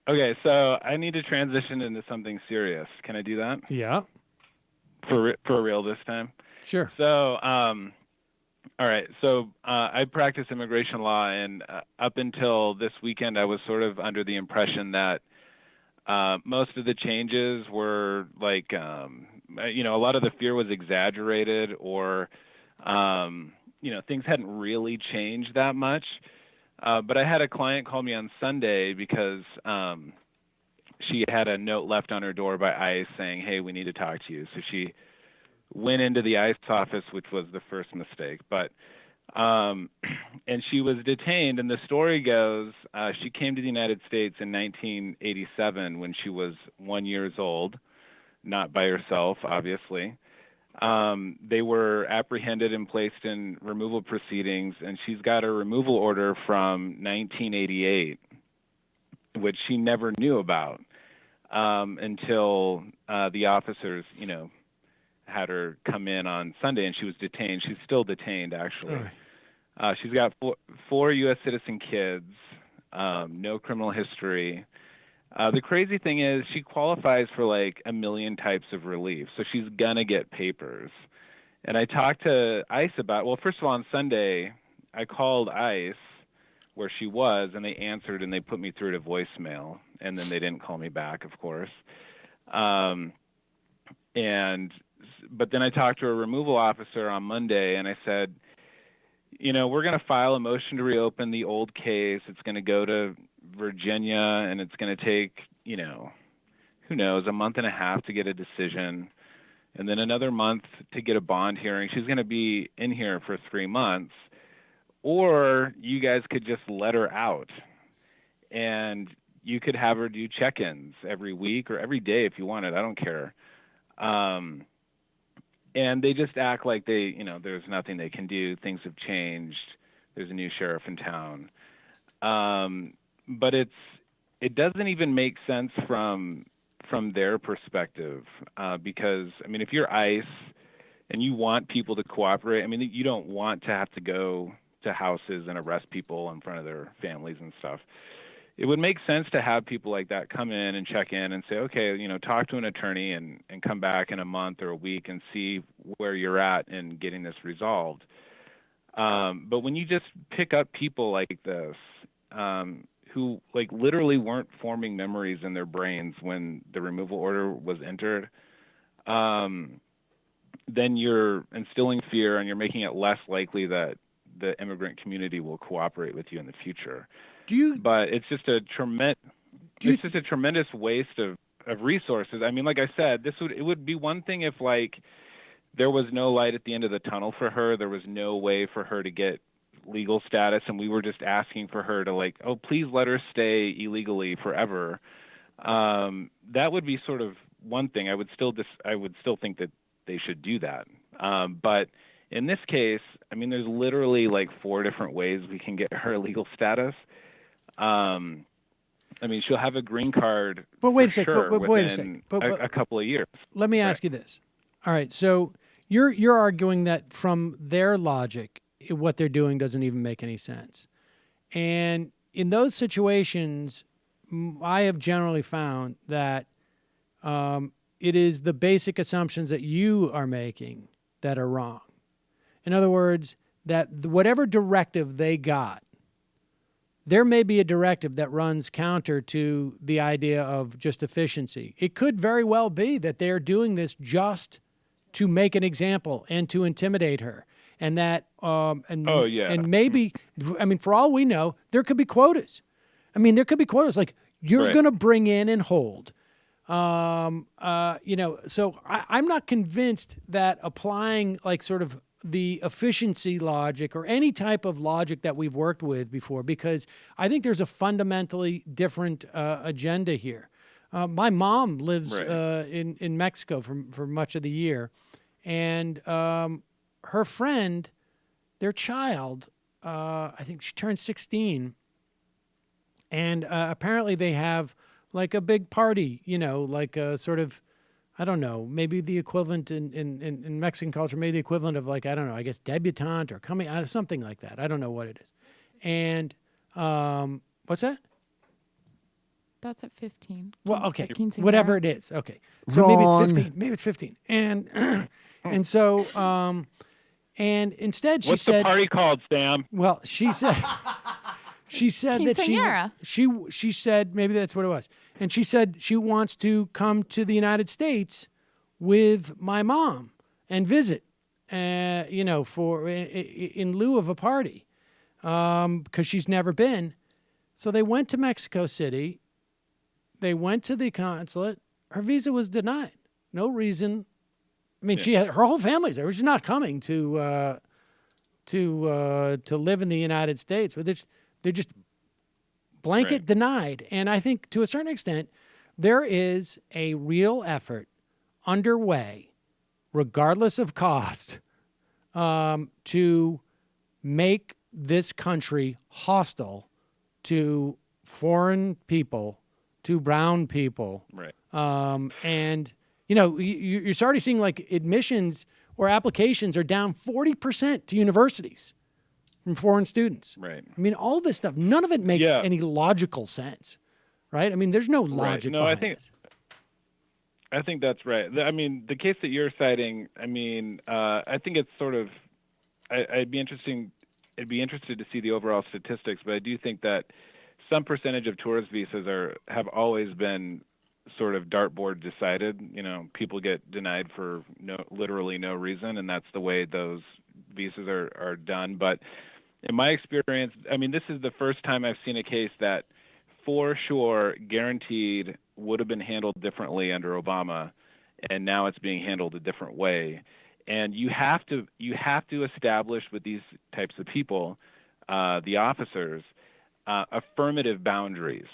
Okay, so I need to transition into something serious. Can I do that Yeah, for real this time? sure. So, all right. So I practice immigration law, and up until this weekend, I was sort of under the impression that most of the changes were like, a lot of the fear was exaggerated, or things hadn't really changed that much. But I had a client call me on Sunday because she had a note left on her door by ICE saying, "Hey, we need to talk to you." So she went into the ICE office, which was the first mistake. But um, and she was detained. And the story goes, she came to the United States in 1987 when she was 1 year old, not by herself, obviously. They were apprehended and placed in removal proceedings, and she's got a removal order from 1988, which she never knew about until the officers, had her come in on Sunday, and she was detained. She's still detained, actually. Right. She's got four U.S. citizen kids, no criminal history. The crazy thing is she qualifies for like a million types of relief, so she's gonna get papers. And I talked to ICE about, well, first of all, on Sunday, I called ICE where she was, and they answered, and they put me through to voicemail, and then they didn't call me back, of course. Um, but then I talked to a removal officer on Monday, and I said, we're going to file a motion to reopen the old case. It's going to go to Virginia, and it's going to take, who knows, a month and a half to get a decision, and then another month to get a bond hearing. She's going to be in here for 3 months, or you guys could just let her out, and you could have her do check-ins every week or every day if you wanted. I don't care. And they just act like there's nothing they can do. Things have changed. There's a new sheriff in town. But it doesn't even make sense from their perspective, because, if you're ICE and you want people to cooperate, you don't want to have to go to houses and arrest people in front of their families and stuff. It would make sense to have people like that come in and check in and say, okay, talk to an attorney and come back in a month or a week and see where you're at in getting this resolved. But when you just pick up people like this, who like literally weren't forming memories in their brains when the removal order was entered, then you're instilling fear and you're making it less likely that the immigrant community will cooperate with you in the future. But it's just a tremendous waste of resources. Like I said, it would be one thing if like there was no light at the end of the tunnel for her. There was no way for her to get legal status, and we were just asking for her to like, oh, please let her stay illegally forever. That would be sort of one thing. I would still think that they should do that. But in this case, there's literally like 4 different ways we can get her legal status. She'll have a green card. But wait a second. Sure, but wait a second. A couple of years. Let me ask you this. All right. So you're arguing that from their logic, what they're doing doesn't even make any sense. And in those situations, I have generally found that it is the basic assumptions that you are making that are wrong. In other words, that whatever directive they got, there may be a directive that runs counter to the idea of just efficiency. It could very well be that they're doing this just to make an example and to intimidate her. And that, and maybe, for all we know, there could be quotas. There could be quotas like you're going to bring in and hold. So I'm not convinced that applying like sort of the efficiency logic or any type of logic that we've worked with before, because I think there's a fundamentally different agenda here. My mom lives in Mexico for much of the year, and her friend, their child, I think she turned 16, and apparently they have like a big party, like a sort of, I don't know, maybe the equivalent in Mexican culture, maybe the equivalent of like, I don't know, I guess debutante or coming out of something like that. I don't know what it is. And what's that? That's at 15. Well, okay, Quinceañera. whatever it is. Okay, so Wrong. maybe it's 15. Maybe it's 15. And so and instead she What's said, the party called, Sam? well, she said that Quinceañera. she said maybe that's what it was, and she said she wants to come to the United States with my mom and visit, for in lieu of a party, because she's never been. So they went to Mexico City. They went to the consulate. Her visa was denied. No reason. I mean, her whole family's there. She's not coming to live in the United States. But they're just blanket denied. And I think to a certain extent, there is a real effort underway, regardless of cost, to make this country hostile to foreign people, to brown people. Right. And, you're already seeing like admissions or applications are down 40% to universities from foreign students. Right. I mean, all this stuff, none of it makes any logical sense, right? I mean, there's no logic behind this. I think that's right. I mean, the case that you're citing, I mean, I think it's sort of, I'd be interested to see the overall statistics, but I do think that some percentage of tourist visas have always been sort of dartboard decided. People get denied for literally no reason, and that's the way those visas are done. But in my experience, I mean, this is the first time I've seen a case that for sure guaranteed would have been handled differently under Obama, and now it's being handled a different way. And you have to establish with these types of people, the officers, affirmative boundaries.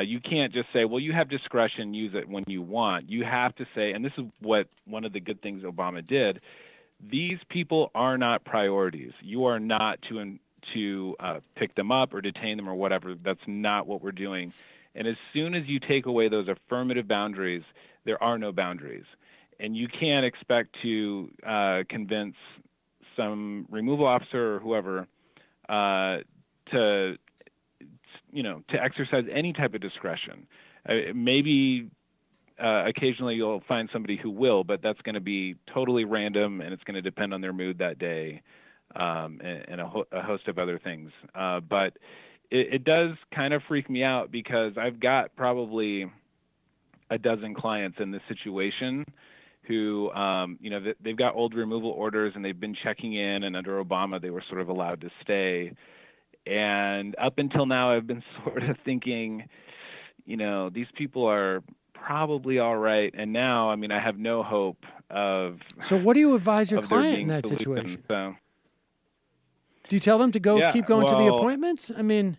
You can't just say, well, you have discretion, use it when you want. You have to say, and this is what one of the good things Obama did, these people are not priorities. You are not to pick them up or detain them or whatever. That's not what we're doing. And as soon as you take away those affirmative boundaries, there are no boundaries. And you can't expect to convince some removal officer or whoever to exercise any type of discretion. Maybe occasionally you'll find somebody who will, but that's going to be totally random, and it's going to depend on their mood that day, and a host of other things. But it does kind of freak me out because I've got probably a dozen clients in this situation who, they've got old removal orders and they've been checking in, and under Obama they were sort of allowed to stay. And up until now, I've been sort of thinking, these people are probably all right. And now, I mean, I have no hope of. So what do you advise your client in that situation? So, do you tell them to keep going to the appointments? I mean,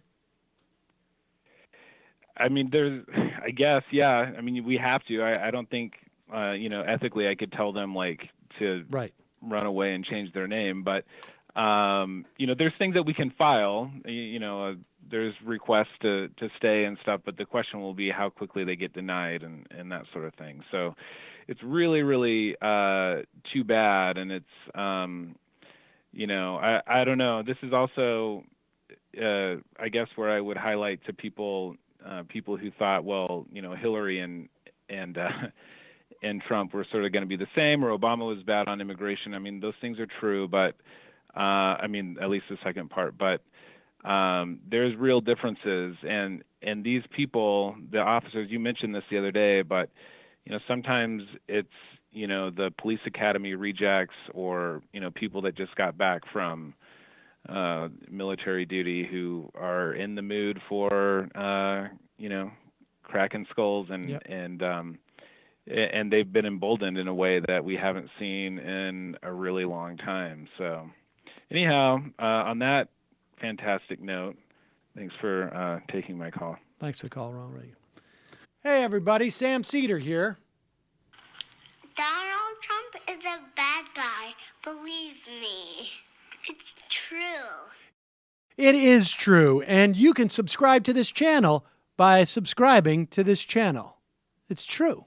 there's, I guess, yeah. I mean, we have to. I don't think, ethically I could tell them to run away and change their name, but. There's things that we can file, there's requests to stay and stuff, but the question will be how quickly they get denied and that sort of thing. So it's really, really, too bad. And it's, I don't know. This is also, I guess where I would highlight to people who thought, well, Hillary and Trump were sort of going to be the same, or Obama was bad on immigration. I mean, those things are true, but at least the second part, but there's real differences, and these people, the officers, you mentioned this the other day, but sometimes it's the police academy rejects, or people that just got back from military duty who are in the mood for cracking skulls, and they've been emboldened in a way that we haven't seen in a really long time. So. Anyhow, on that fantastic note, thanks for taking my call. Thanks for the call, Ronald Raygun. Hey, everybody. Sam Seder here. Donald Trump is a bad guy. Believe me. It's true. It is true. And you can subscribe to this channel by subscribing to this channel. It's true.